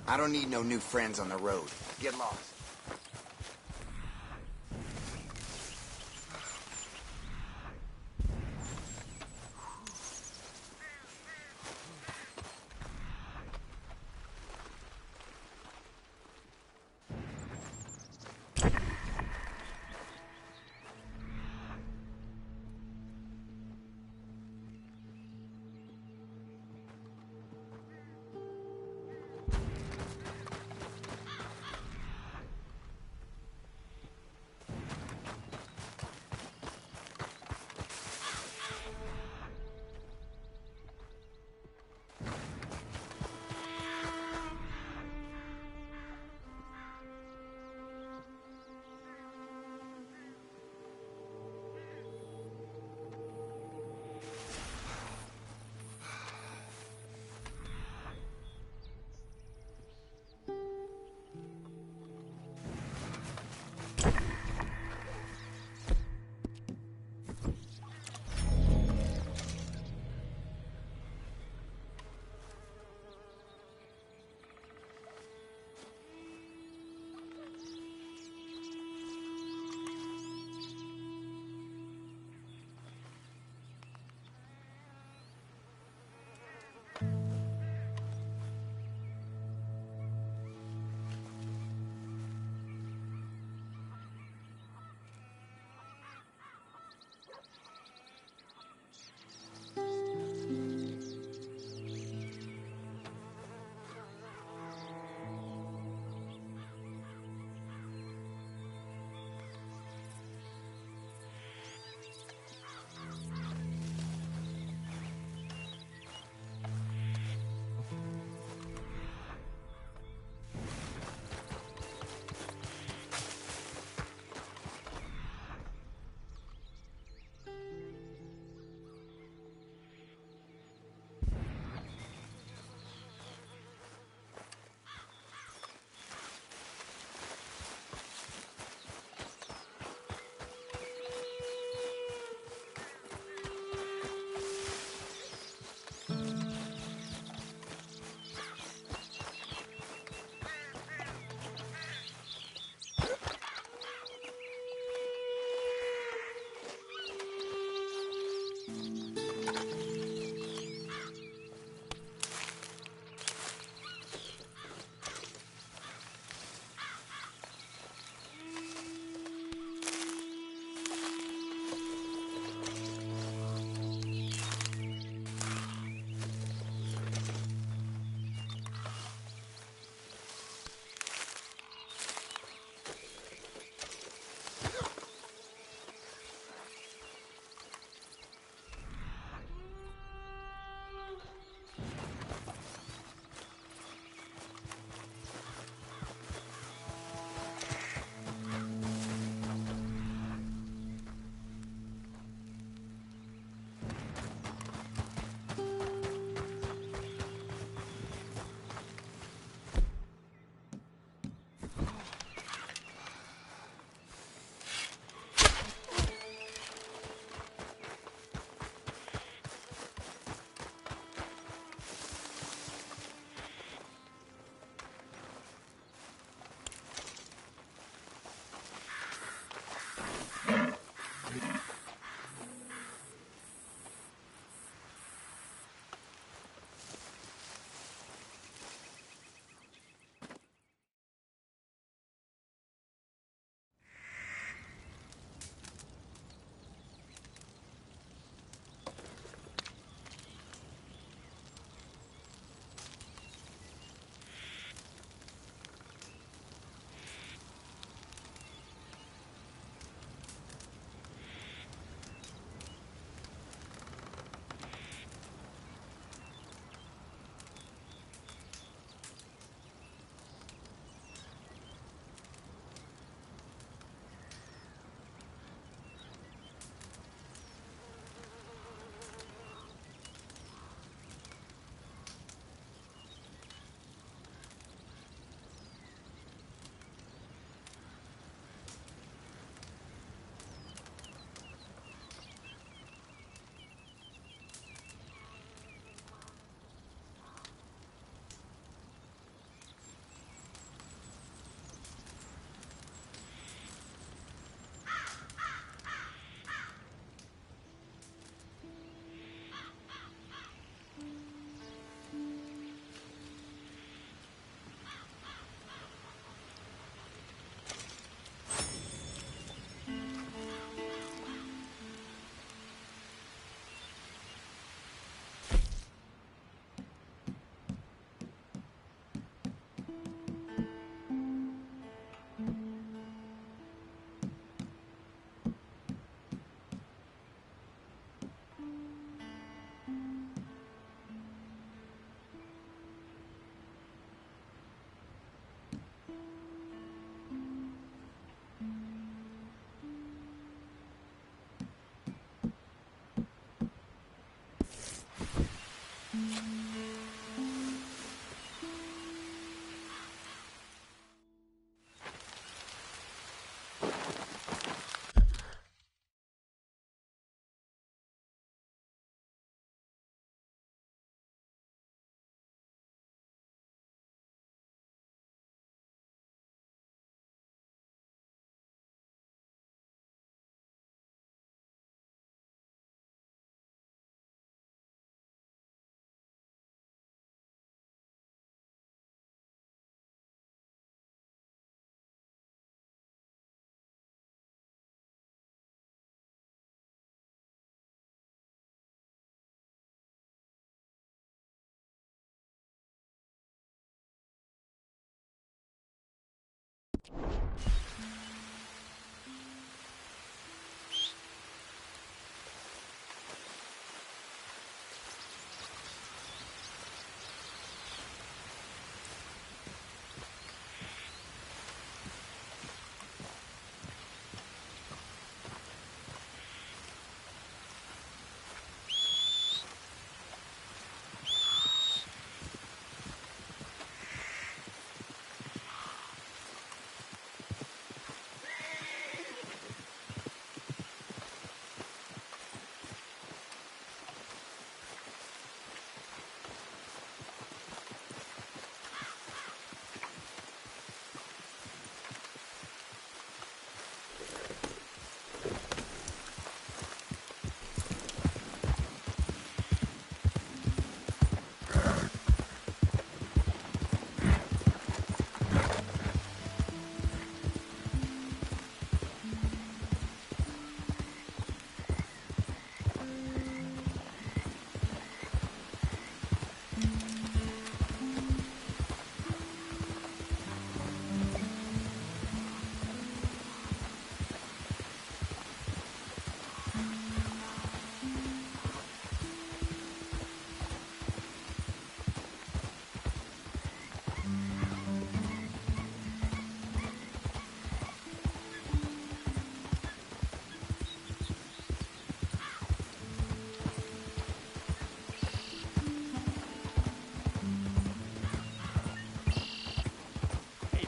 I don't need no new friends on the road. Get lost.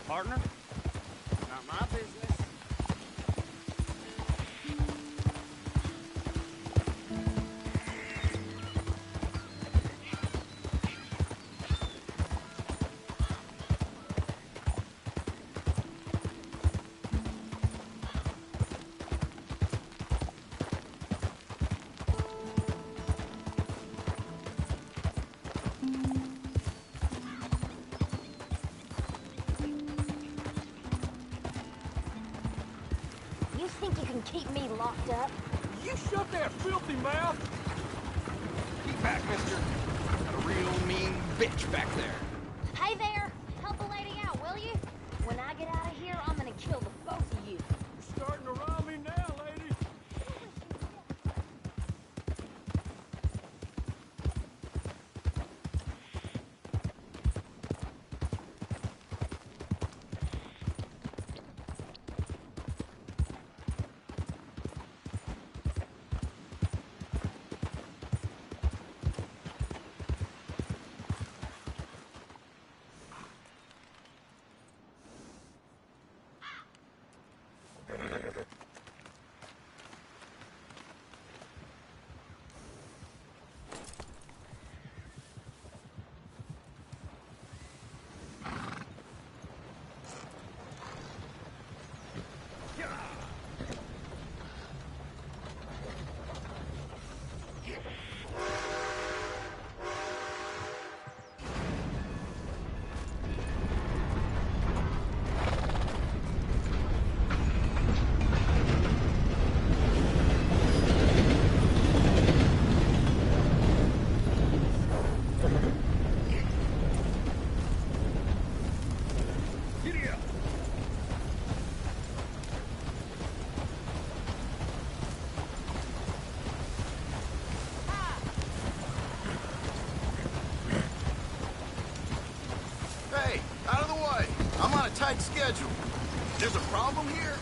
Partner? Not my business. You think you can keep me locked up? You shut that filthy mouth! Keep back, mister. Got a real mean bitch back there. Hey there! Help the lady out, will you? When I get out of here, I'm gonna kill the both of you. You're starting to rile me now, lady. Hey, out of the way. I'm on a tight schedule. There's a problem here?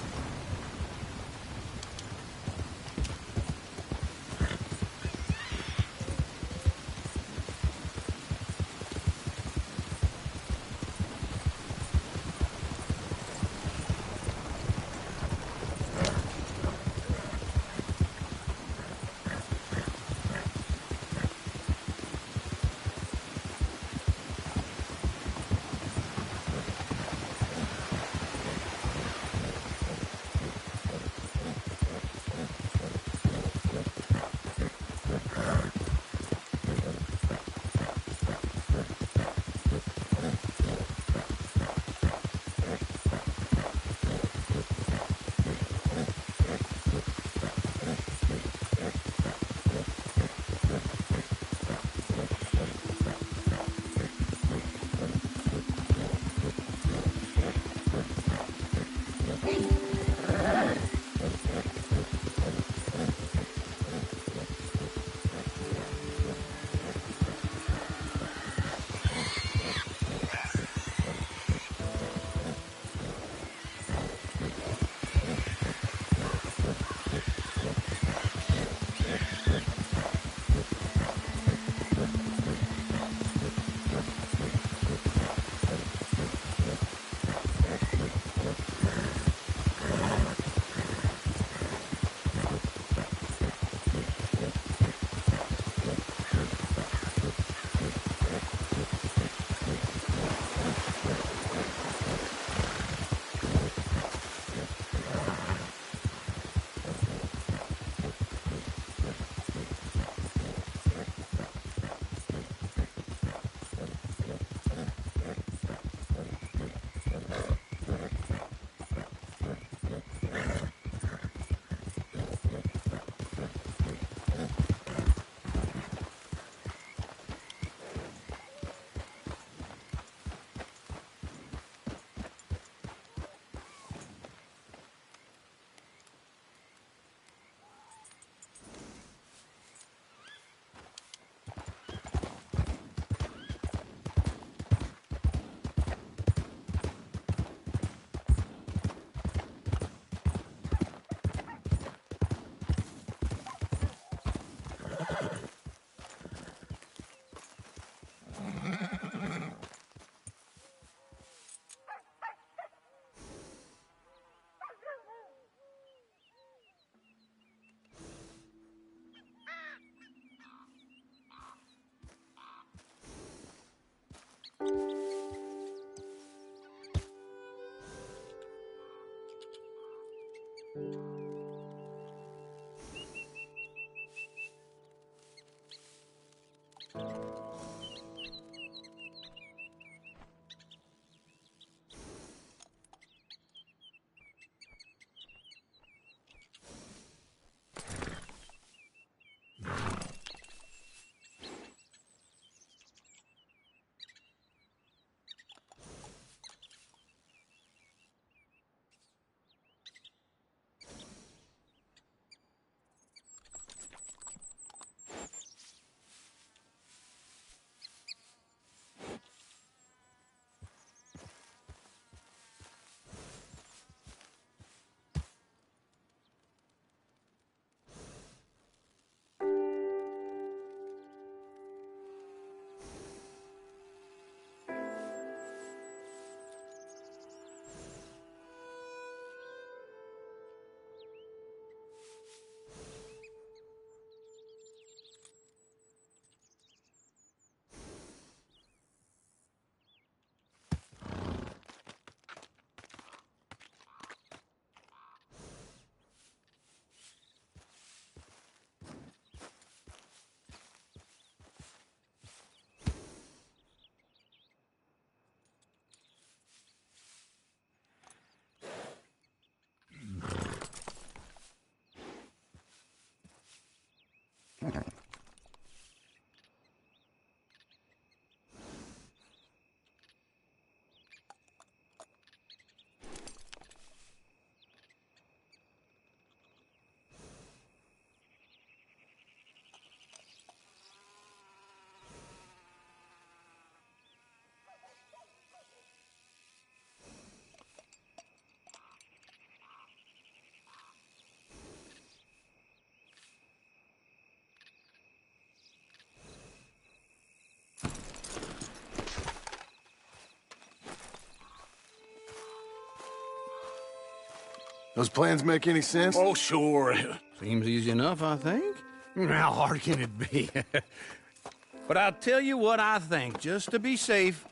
Those plans make any sense? Oh, sure. Seems easy enough, I think. How hard can it be? But I'll tell you what I think. Just to be safe,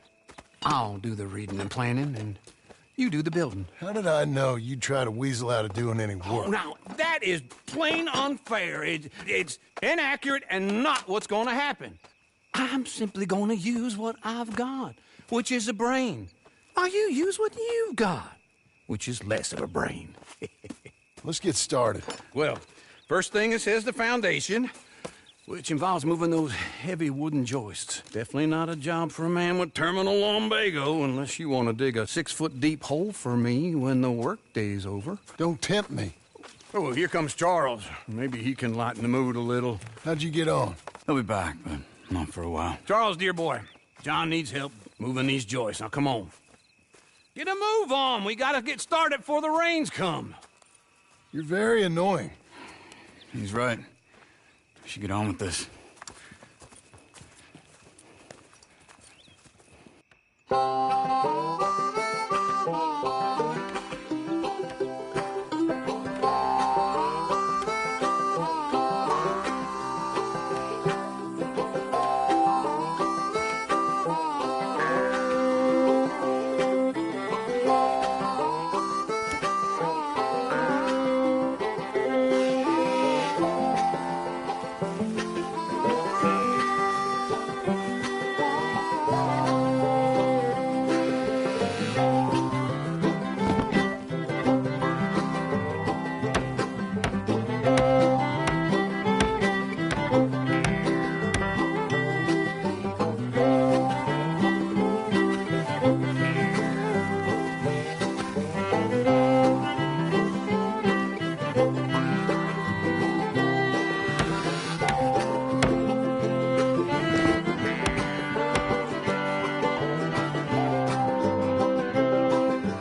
I'll do the reading and planning, and you do the building. How did I know you'd try to weasel out of doing any Oh, work? now, that is plain unfair. It's inaccurate and not what's going to happen. I'm simply going to use what I've got, which is a brain. While you use what you've got, which is less of a brain. Let's get started. Well, first thing it says the foundation, which involves moving those heavy wooden joists. Definitely not a job for a man with terminal lumbago, unless you want to dig a 6-foot deep hole for me when the workday's over. Don't tempt me. Oh, here comes Charles. Maybe he can lighten the mood a little. How'd you get on? He'll be back, but not for a while. Charles, dear boy, John needs help moving these joists. Now, come on. Get a move on. We gotta get started before the rains come. You're very annoying. He's right. We should get on with this.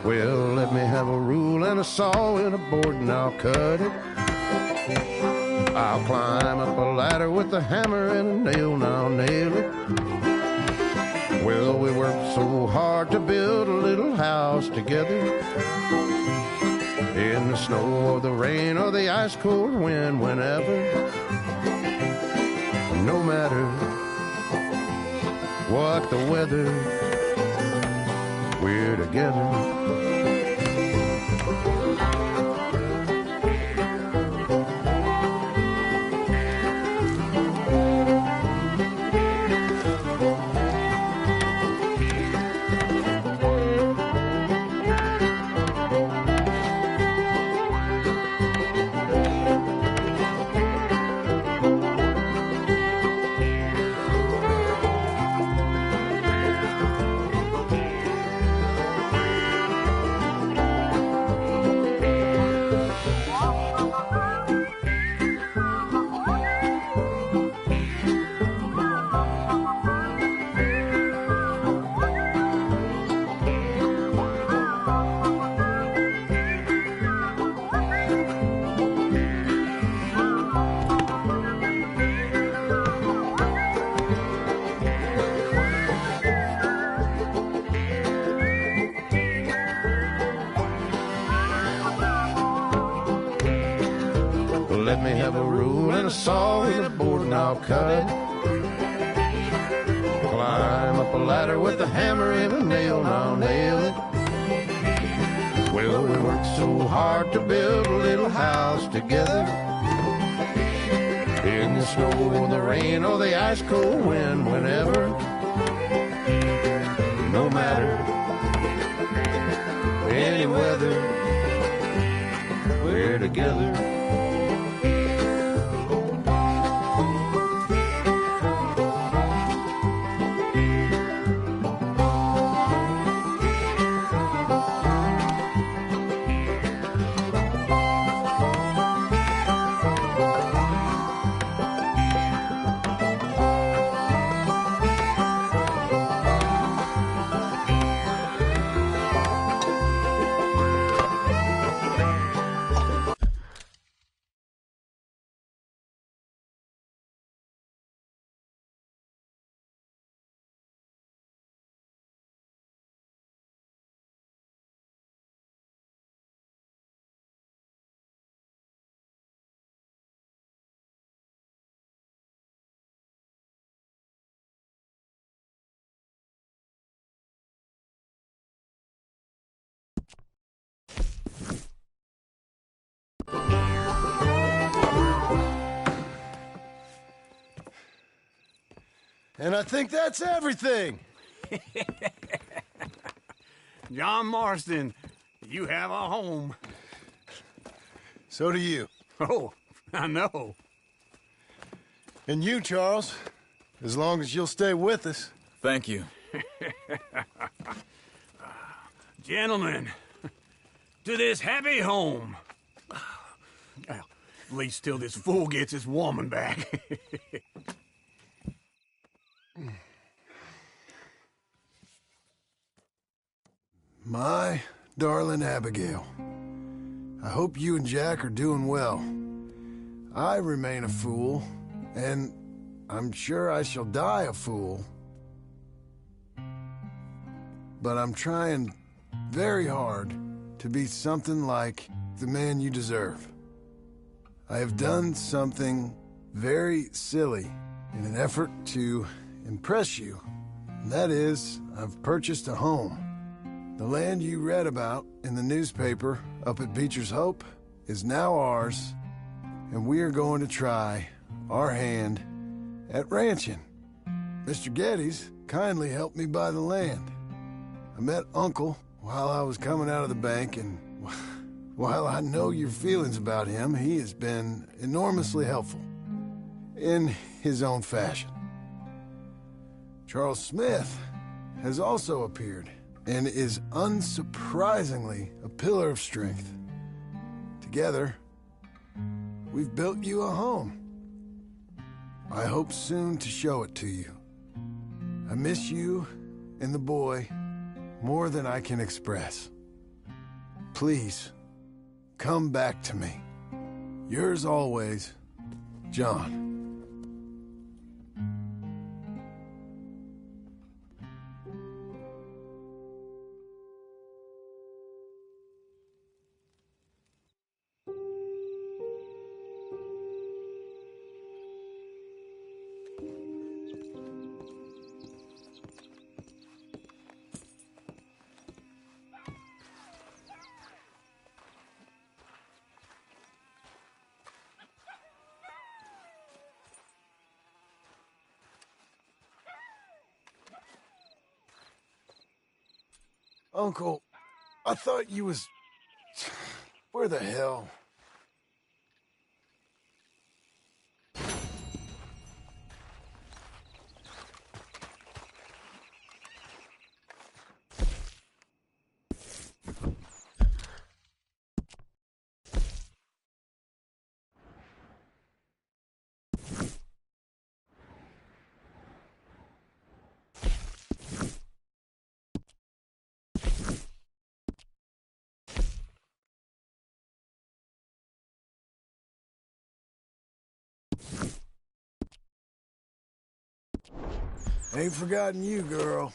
Well, let me have a rule and a saw and a board and I'll cut it. I'll climb up a ladder with a hammer and a nail and I'll nail it. Well, we worked so hard to build a little house together. In the snow or the rain or the ice cold wind, whenever. No matter what the weather, we're together. Let me have a rule and a saw and a board and I'll cut. Climb up a ladder with a hammer and a nail and I'll nail it. Well, we worked so hard to build a little house together. In the snow or the rain or the ice cold wind, whenever. No matter any weather, we're together. And I think that's everything. John Marston, you have a home. So do you. Oh, I know. And you, Charles, as long as you'll stay with us. Thank you. Gentlemen, to this happy home. Well, at least till this fool gets his woman back. My darling Abigail, I hope you and Jack are doing well. I remain a fool, and I'm sure I shall die a fool. But I'm trying very hard to be something like the man you deserve. I have done something very silly in an effort to impress you. And that is, I've purchased a home. The land you read about in the newspaper up at Beecher's Hope is now ours, and we are going to try our hand at ranching. Mr. Geddes kindly helped me buy the land. I met Uncle while I was coming out of the bank, and while I know your feelings about him, he has been enormously helpful in his own fashion. Charles Smith has also appeared and is unsurprisingly a pillar of strength. Together, we've built you a home. I hope soon to show it to you. I miss you and the boy more than I can express. Please, come back to me. Yours always, John. Uncle, I thought you was... Where the hell? Ain't forgotten you, girl.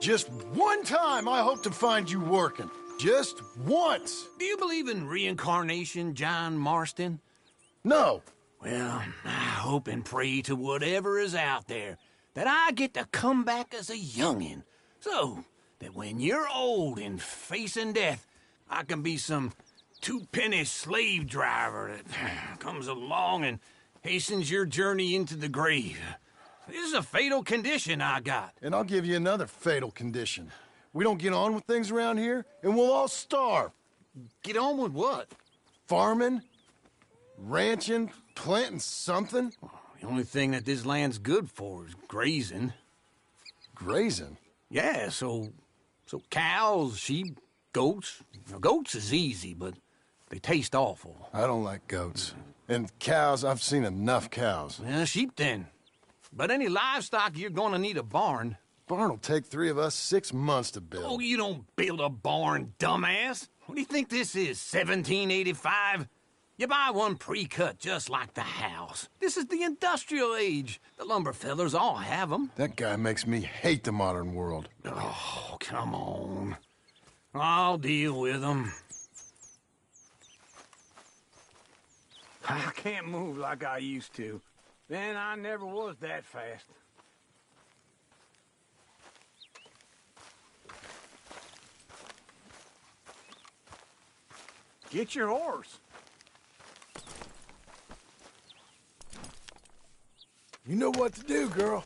Just one time I hope to find you working. Just once. Do you believe in reincarnation, John Marston? No. Well, I hope and pray to whatever is out there that I get to come back as a youngin', so that when you're old and facing death, I can be some two-penny slave driver that comes along and hastens your journey into the grave. This is a fatal condition I got. And I'll give you another fatal condition. We don't get on with things around here, and we'll all starve. Get on with what? Farming, ranching, planting something. The only thing that this land's good for is grazing. Grazing? Yeah, so cows, sheep, goats. Now, goats is easy, but they taste awful. I don't like goats. And cows, I've seen enough cows. Yeah, sheep then. But any livestock, you're gonna need a barn. Barn will take 3 of us 6 months to build. Oh, you don't build a barn, dumbass. What do you think this is, 1785? You buy one pre-cut just like the house. This is the industrial age. The lumber fellers all have them. That guy makes me hate the modern world. Oh, come on. I'll deal with them. I can't move like I used to. Then I never was that fast. Get your horse. You know what to do, girl.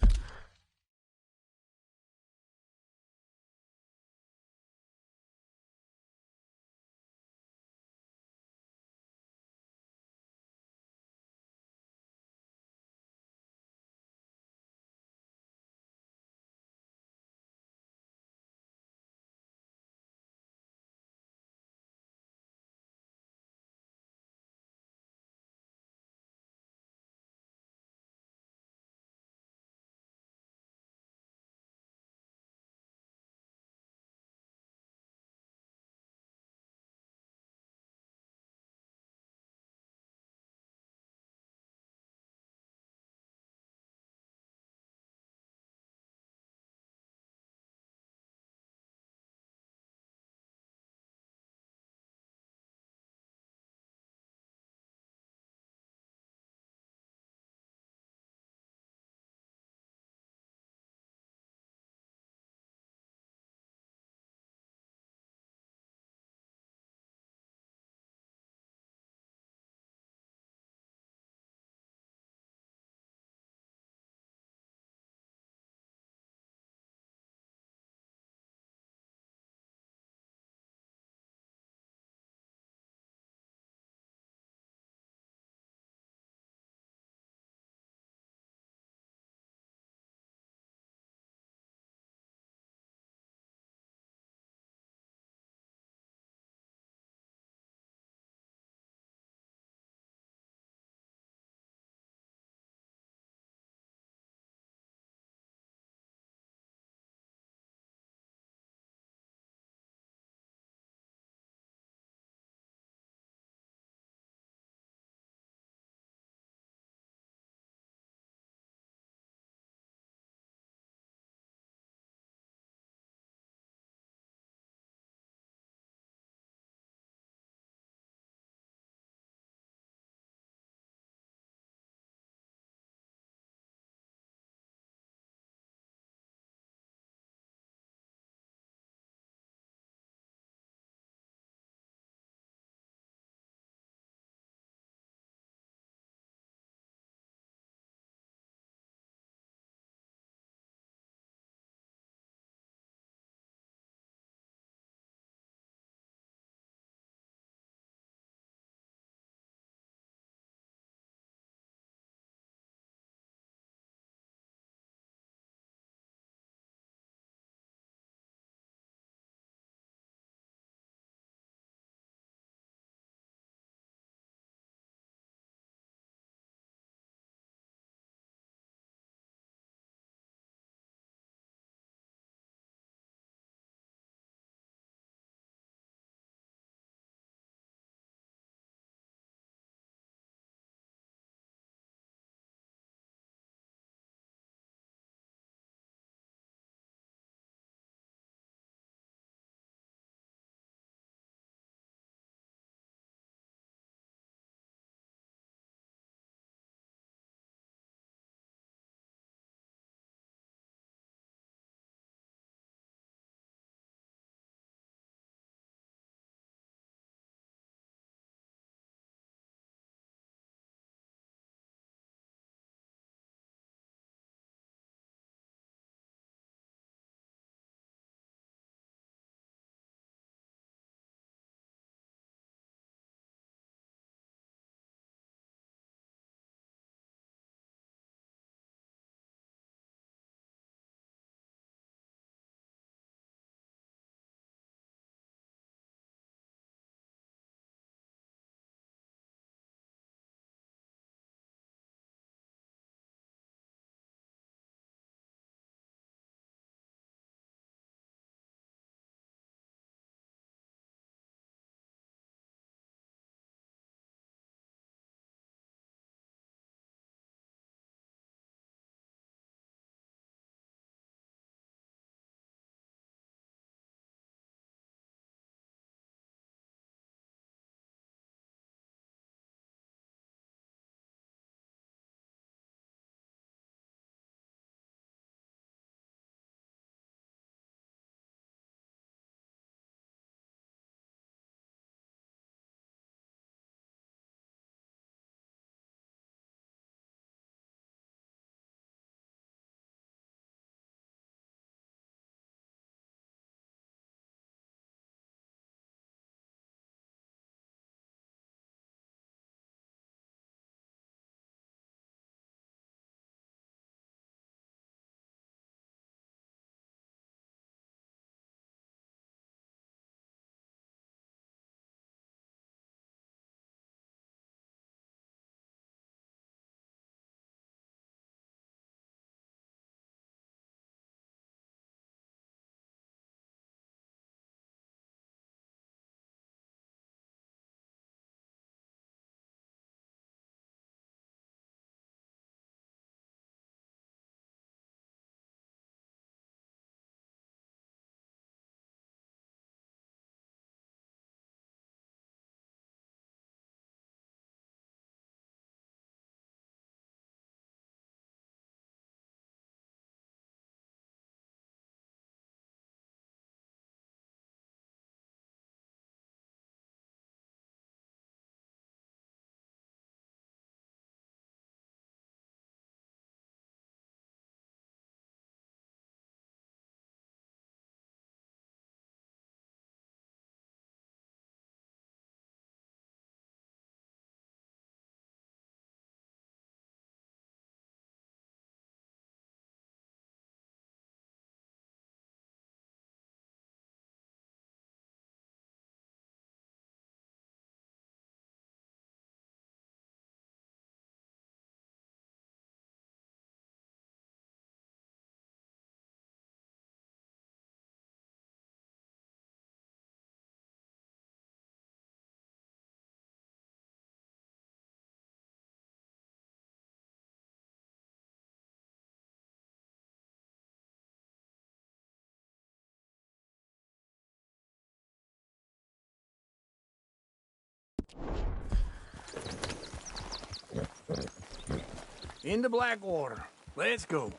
Into Blackwater. Let's go.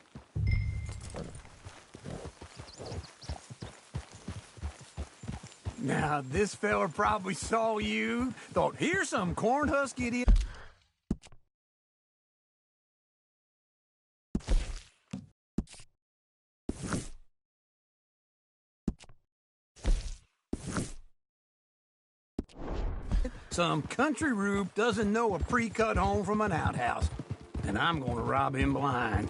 Now, this fella probably saw you, thought, here's some cornhusk idiot. Some country rube doesn't know a pre-cut home from an outhouse. And I'm gonna rob him blind.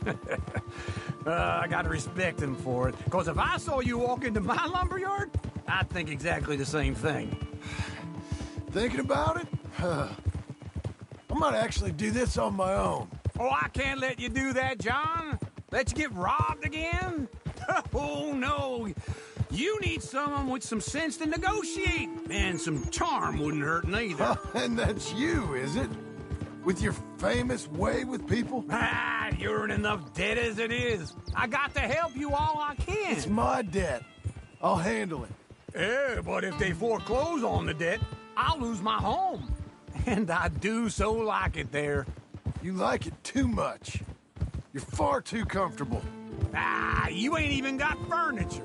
I gotta respect him for it. Because if I saw you walk into my lumberyard, I'd think exactly the same thing. Thinking about it? I might actually do this on my own. Oh, I can't let you do that, John. Let you get robbed again? Oh, no. You need someone with some sense to negotiate. And some charm wouldn't hurt neither. And that's you, is it? With your famous way with people? Ah, you're in enough debt as it is. I got to help you all I can. It's my debt. I'll handle it. Yeah, but if they foreclose on the debt, I'll lose my home. And I do so like it there. You like it too much. You're far too comfortable. Ah, you ain't even got furniture.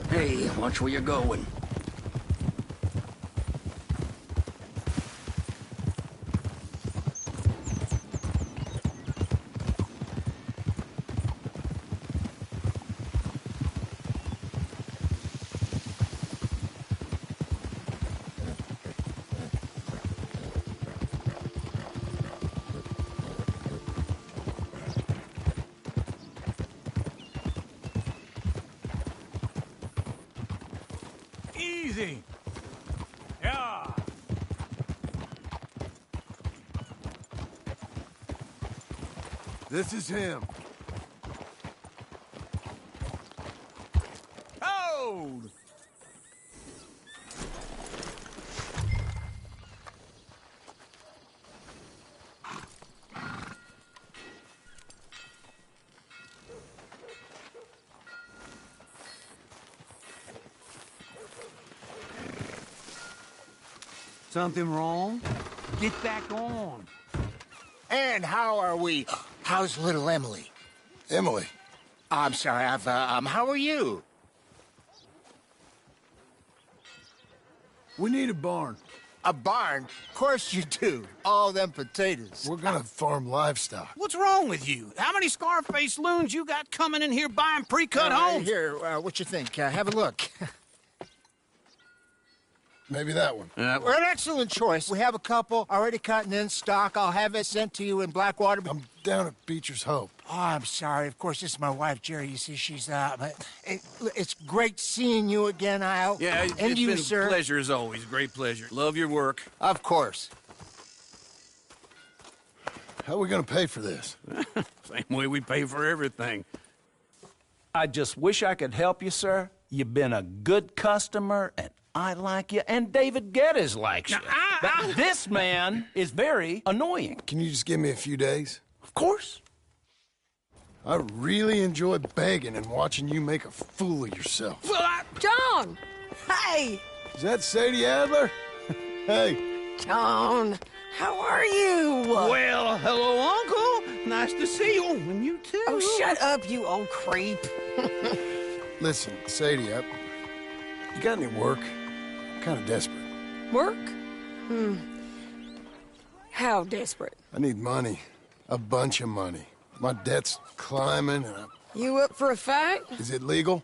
Hey, watch where you're going. Easy. Yeah. This is him. Hold! Something wrong? Get back on. And how are we? How's little Emily? Emily. I'm sorry, how are you? We need a barn. A barn? Of course you do. All them potatoes. We're gonna farm livestock. What's wrong with you? How many Scarface loons you got coming in here buying pre-cut homes? Here, what you think? Have a look. Maybe that one. We're an excellent choice. We have a couple already cut and in stock. I'll have it sent to you in Blackwater. I'm down at Beecher's Hope. Oh, I'm sorry. Of course, this is my wife, Jerry. You see, she's but it's great seeing you again, Al. Yeah, and it's you, been sir. a pleasure as always. Great pleasure. Love your work. Of course. How are we gonna pay for this? Same way we pay for everything. I just wish I could help you, sir. You've been a good customer, and I like you, and David Geddes likes you. But this man is very annoying. Can you just give me a few days? Of course. I really enjoy begging and watching you make a fool of yourself. Well, John! Hey! Is that Sadie Adler? Hey. John, how are you? well, hello, Uncle. Nice to see you. And you too. Oh, shut up, you old creep. Listen, Sadie, you got any work? kind of desperate. Work? How desperate? I need money. A bunch of money. My debt's climbing, and You up for a fight? Is it legal?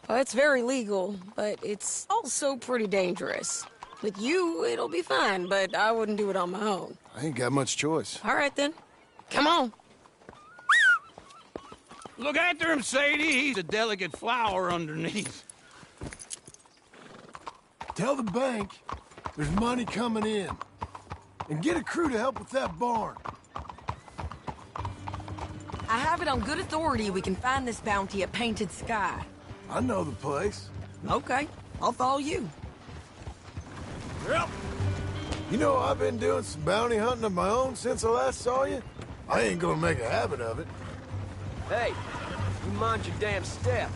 Well, it's very legal, but it's also pretty dangerous. With you, it'll be fine, but I wouldn't do it on my own. I ain't got much choice. All right, then. Come on. Look after him, Sadie. He's a delicate flower underneath. Tell the bank there's money coming in. And get a crew to help with that barn. I have it on good authority we can find this bounty at Painted Sky. I know the place. Okay, I'll follow you. Yep. You know, I've been doing some bounty hunting of my own since I last saw you. I ain't gonna make a habit of it. Hey, you mind your damn step.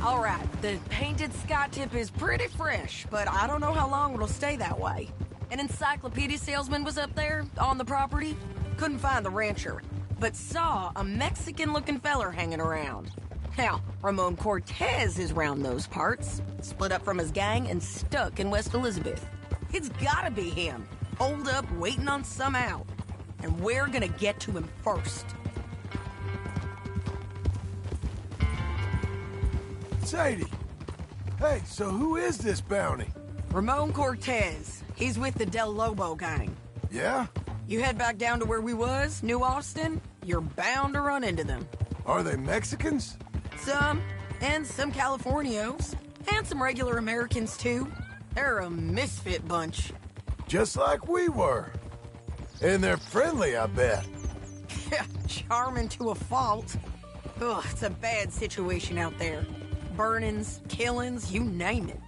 All right, the Painted Sky tip is pretty fresh, but I don't know how long it'll stay that way. An encyclopedia salesman was up there on the property. Couldn't find the rancher, but saw a Mexican-looking feller hanging around. Now, Ramon Cortez is round those parts, split up from his gang and stuck in West Elizabeth. It's gotta be him, holed up waiting on some out. And we're gonna get to him first. Sadie! Hey, so who is this bounty? Ramon Cortez. He's with the Del Lobo gang. Yeah? You head back down to where we was, New Austin, you're bound to run into them. Are they Mexicans? Some, and some Californios, and some regular Americans too. They're a misfit bunch. Just like we were. And they're friendly, I bet. Yeah, charming to a fault. Ugh, it's a bad situation out there. Burnings, killings, you name it.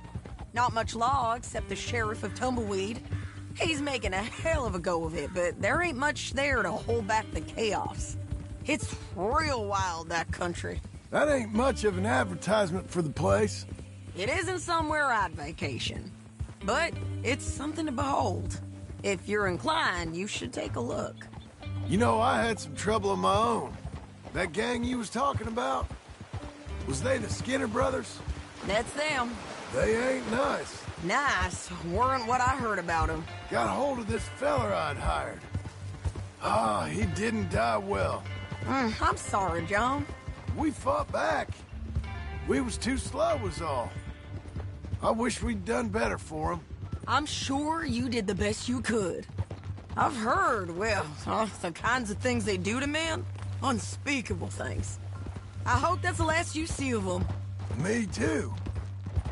Not much law except the sheriff of Tumbleweed. He's making a hell of a go of it, but there ain't much there to hold back the chaos. It's real wild, that country. That ain't much of an advertisement for the place. It isn't somewhere I'd vacation, but it's something to behold. If you're inclined, you should take a look. You know, I had some trouble of my own. That gang you was talking about, was they the Skinner brothers? That's them. They ain't nice. Nice weren't what I heard about them. Got hold of this feller I'd hired. He didn't die well. I'm sorry, John. We fought back. We was too slow was all. I wish we'd done better for him. I'm sure you did the best you could. I've heard, well, the kinds of things they do to men. Unspeakable things. I hope that's the last you see of them. Me too.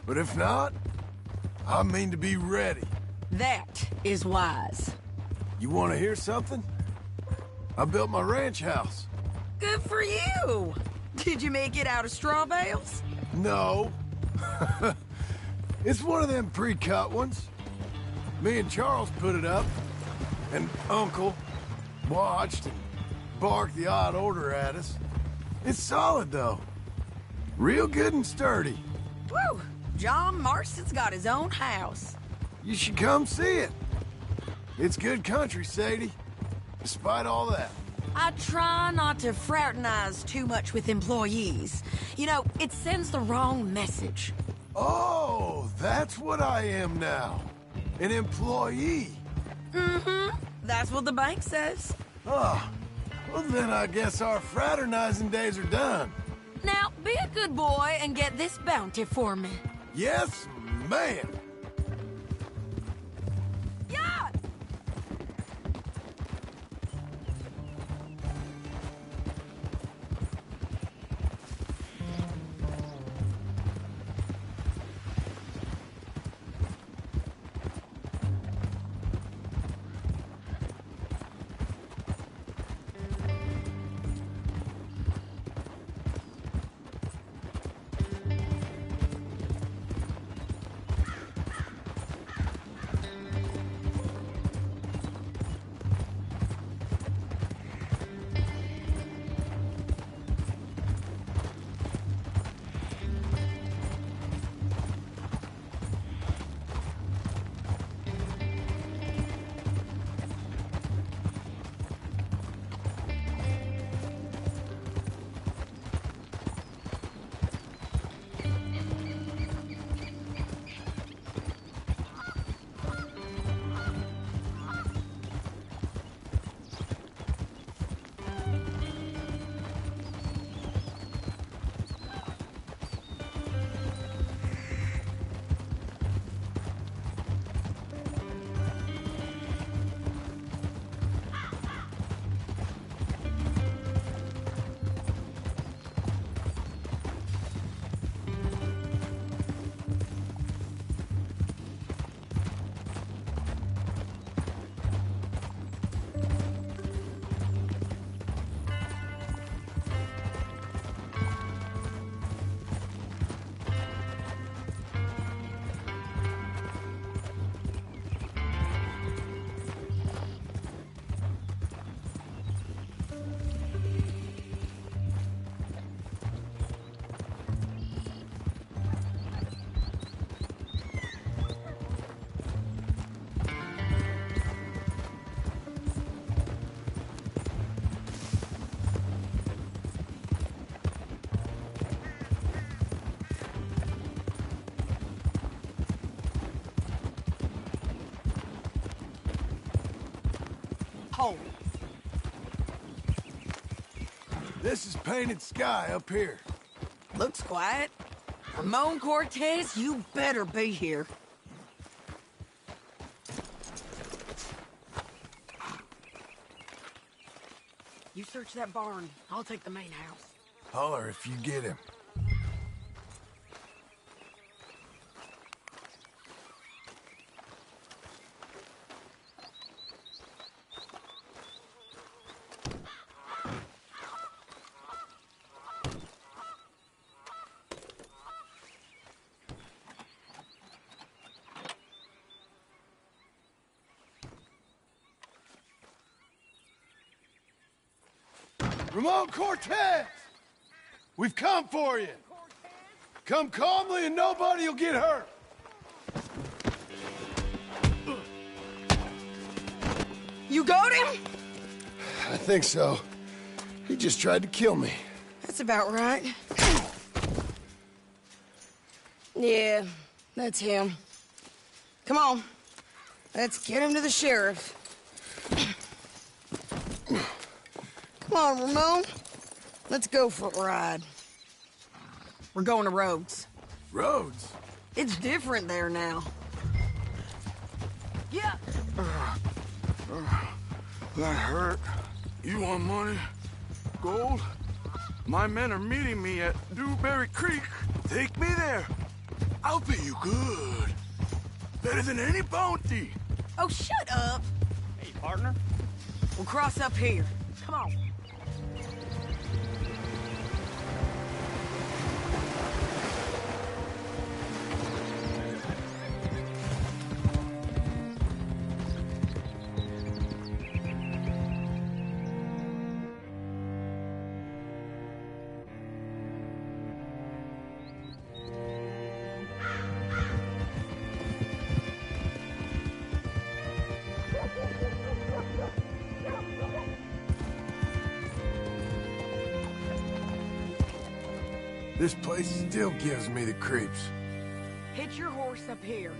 But if not, I mean to be ready. That is wise. You want to hear something? I built my ranch house. Good for you. Did you make it out of straw bales? No. It's one of them pre-cut ones. Me and Charles put it up, and Uncle watched and barked the odd order at us. It's solid, though. Real good and sturdy. Woo! John Marston's got his own house. You should come see it. It's good country, Sadie. Despite all that. I try not to fraternize too much with employees. You know, it sends the wrong message. Oh, that's what I am now. An employee. Mm-hmm. That's what the bank says. Oh, well then I guess our fraternizing days are done. Now, be a good boy and get this bounty for me. Yes, ma'am. Yeah! Hold. This is Painted Sky up here. Looks quiet. Ramon Cortez, you better be here. You search that barn. I'll take the main house. Holler if you get him. Ramon Cortez! We've come for you! Come calmly and nobody will get hurt! You got him? I think so. He just tried to kill me. That's about right. Yeah, that's him. Come on. Let's get him to the sheriff. Come on, Ramon. Let's go for a ride. We're going to Rhodes. Rhodes? It's different there now. Yeah. That hurt. You want money? Gold? My men are meeting me at Dewberry Creek. Take me there. I'll pay you good. Better than any bounty. Oh, shut up. Hey, partner. We'll cross up here. Come on. This place still gives me the creeps. Hitch your horse up here.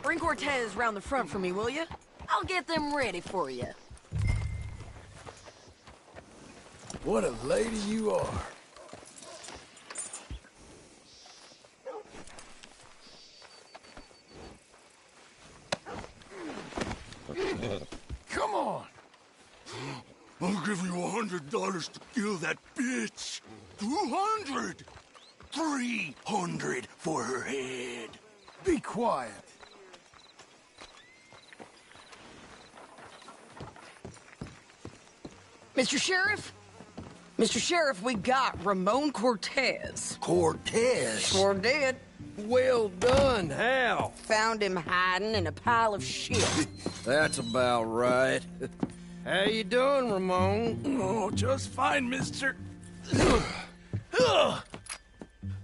Bring Cortez round the front for me, will you? I'll get them ready for you. What a lady you are. Come on! I'll give you $100 to kill that bitch. 200! 300 for her head. Be quiet. Mr. Sheriff? Mr. Sheriff, we got Ramon Cortez. Cortez? Sure did. Well done, Hal. Found him hiding in a pile of shit. That's about right. How you doing, Ramon? Oh, just fine, mister.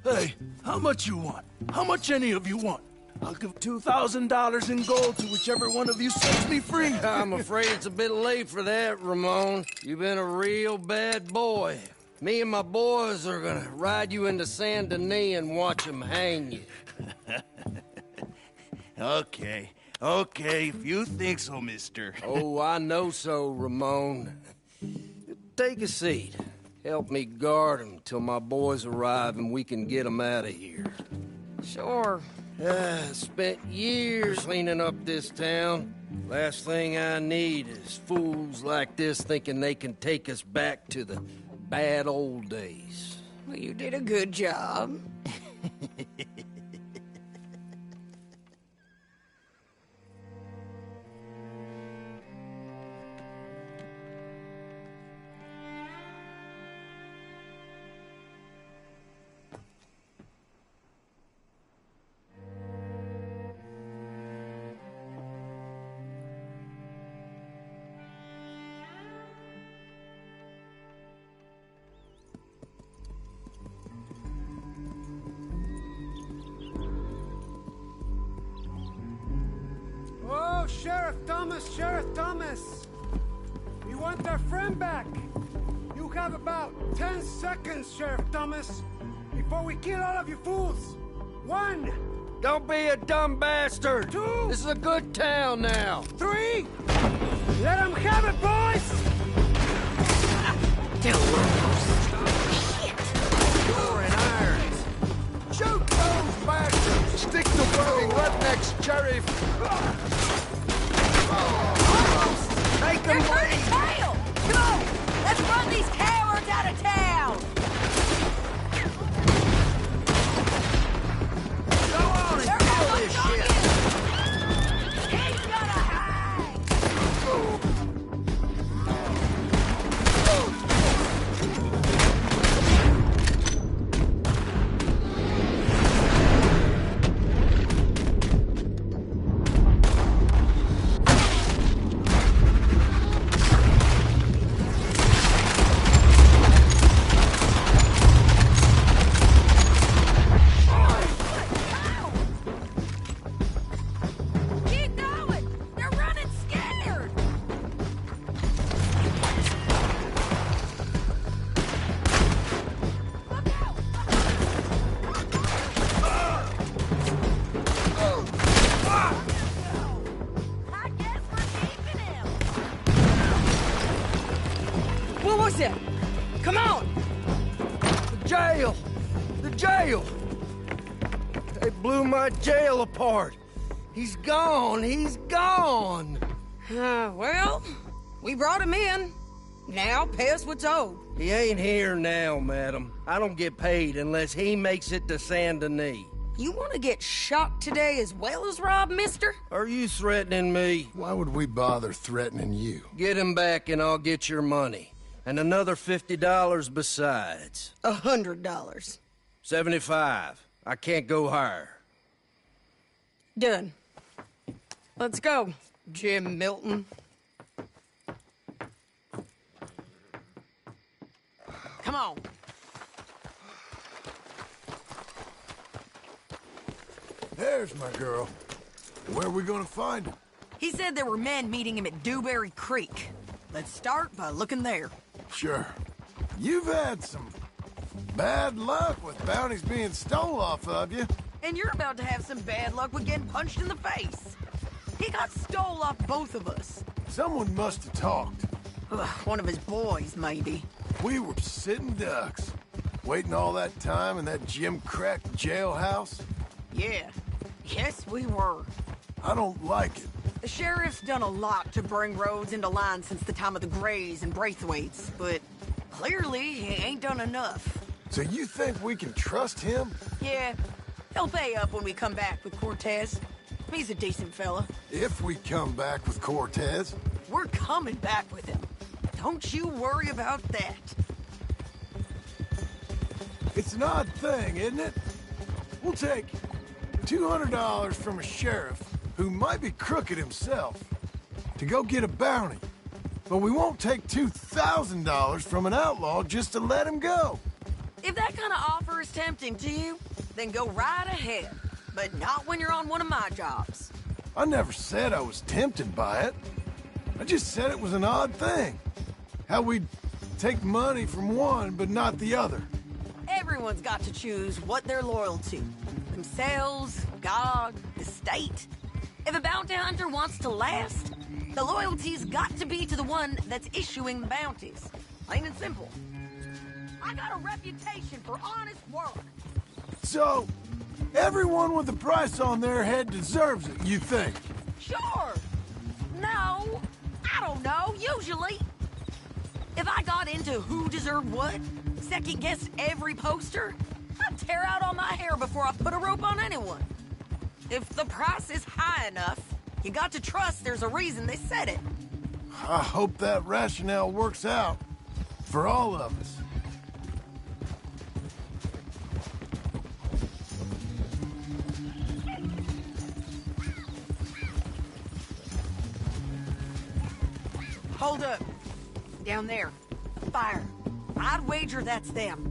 Hey, how much you want? How much any of you want? I'll give $2,000 in gold to whichever one of you sets me free. I'm afraid it's a bit late for that, Ramon. You've been a real bad boy. Me and my boys are gonna ride you into Saint Denis and watch them hang you. Okay, if you think so, mister. Oh, I know so, Ramon. Take a seat. Help me guard them till my boys arrive and we can get them out of here. Sure. Spent years cleaning up this town. Last thing I need is fools like this thinking they can take us back to the bad old days. Well, you did a good job. Oh, Sheriff Thomas! We want our friend back! You You have about 10 seconds, Sheriff Thomas, before we kill all of you fools. 1. Don't be a dumb bastard. 2. This is a good town now. 3. Let them have it, boys! You're in irons. Shoot those bastards! Stick to fucking rednecks, Sheriff! Make them bleed! Tail! Go! Let's run these cowards out of town! Go on and kill this shit! He's gonna hang! Keep going! They're running scared! Look out! I guess we're keeping him! What was it? Come on! The jail! The jail! They blew my jail apart. He's gone. He's gone. Well, we brought him in. Now pay us what's owed. He ain't here now, madam. I don't get paid unless he makes it to Saint Denis. You want to get shot today as well as Rob, mister? Are you threatening me? Why would we bother threatening you? Get him back and I'll get your money. And another $50 besides. $100. 75. I can't go higher. Done. Let's go, Jim Milton. Come on. There's my girl. Where are we gonna find him? He said there were men meeting him at Dewberry Creek. Let's start by looking there. Sure. You've had some bad luck with bounties being stole off of you. And you're about to have some bad luck with getting punched in the face. He got stole off both of us. Someone must have talked. Ugh, one of his boys, maybe. We were sitting ducks, waiting all that time in that Jim Crack jailhouse. Yeah. Yes, we were. I don't like it. The sheriff's done a lot to bring roads into line since the time of the Grays and Braithwaites, but clearly he ain't done enough. So you think we can trust him? Yeah, he'll pay up when we come back with Cortez. He's a decent fella. If we come back with Cortez. We're coming back with him. Don't you worry about that. It's an odd thing, isn't it? We'll take $200 from a sheriff who might be crooked himself to go get a bounty. But we won't take $2,000 from an outlaw just to let him go. If that kind of offer is tempting to you, then go right ahead. But not when you're on one of my jobs. I never said I was tempted by it. I just said it was an odd thing. How we'd take money from one but not the other. Everyone's got to choose what they're loyal to. Themselves, God, the state. If a bounty hunter wants to last, the loyalty's got to be to the one that's issuing the bounties. Plain and simple. I got a reputation for honest work. So, everyone with a price on their head deserves it, you think? Sure. No, I don't know, usually. If I got into who deserved what, second-guessed every poster, I'd tear out all my hair before I put a rope on anyone. If the price is high enough, you got to trust there's a reason they said it. I hope that rationale works out for all of us. Hold up. Down there. A fire. I'd wager that's them.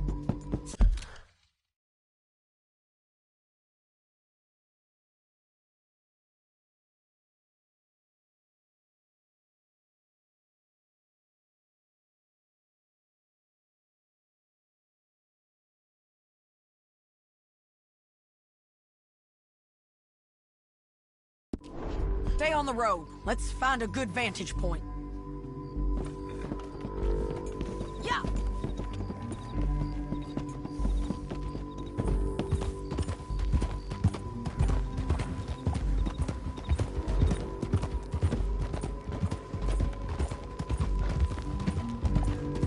stay on the road. Let's find a good vantage point. Yeah!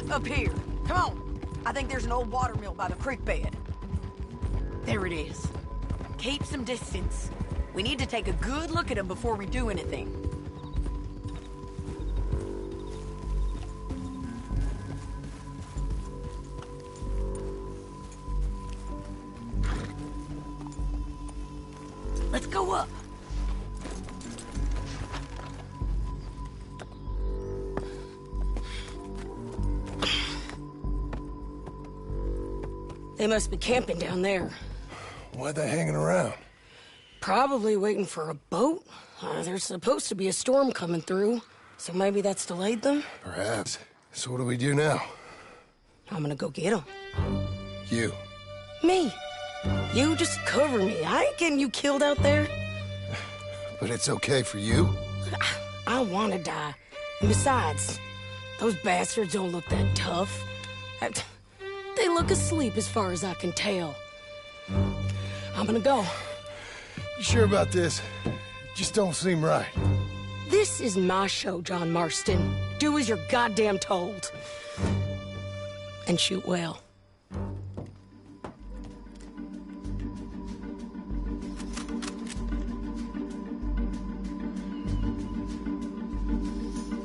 Up here. Come on. I think there's an old water mill by the creek bed. There it is. Keep some distance. We need to take a good look at them before we do anything. Let's go up. They must be camping down there. Why are they hanging around? Probably waiting for a boat. There's supposed to be a storm coming through, so maybe that's delayed them? Perhaps. So what do we do now? I'm gonna go get them. You. Me. You just cover me. I ain't getting you killed out there. But it's okay for you? I don't want to die. And besides, those bastards don't look that tough. They look asleep as far as I can tell. I'm gonna go. You sure about this? Just don't seem right. This is my show, John Marston. Do as you're goddamn told. And shoot well.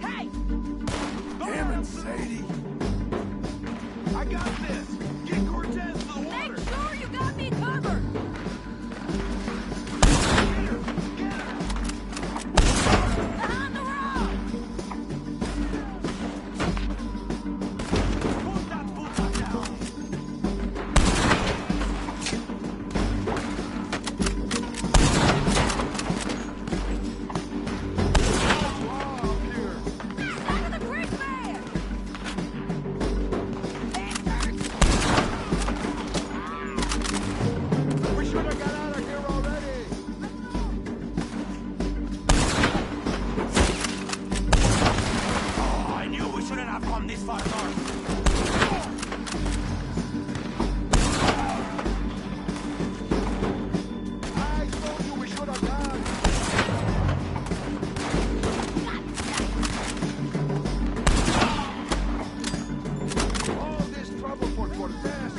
Hey! Damn it, Sadie! I got this! Get Cortez to the water! Make sure you got me covered! Behind the rock! Put that puta down! Back of the creek bed! We should have got out of here already! Oh, I knew we shouldn't have come this far north. I told you we should have gone. All this trouble for Cortez.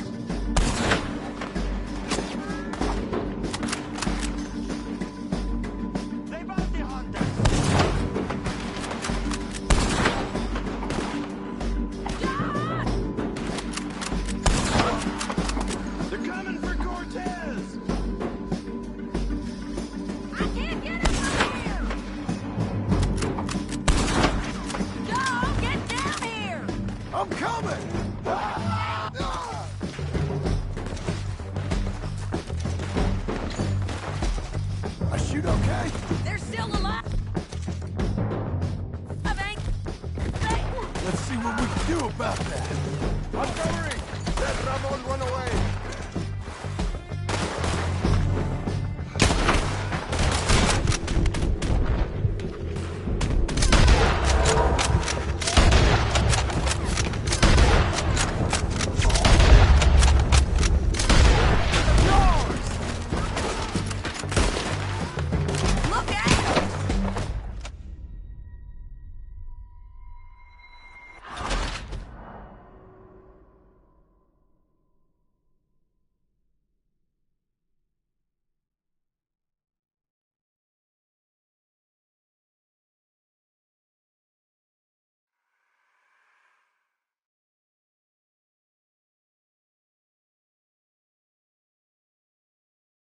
They bounty hunters. They're coming for Cortez. I can't get him from here! Go, get down here! I'm coming! I shoot okay? They're still alive! Hank! Let's see what we can do about that. I'm covering. Let Ramon run away.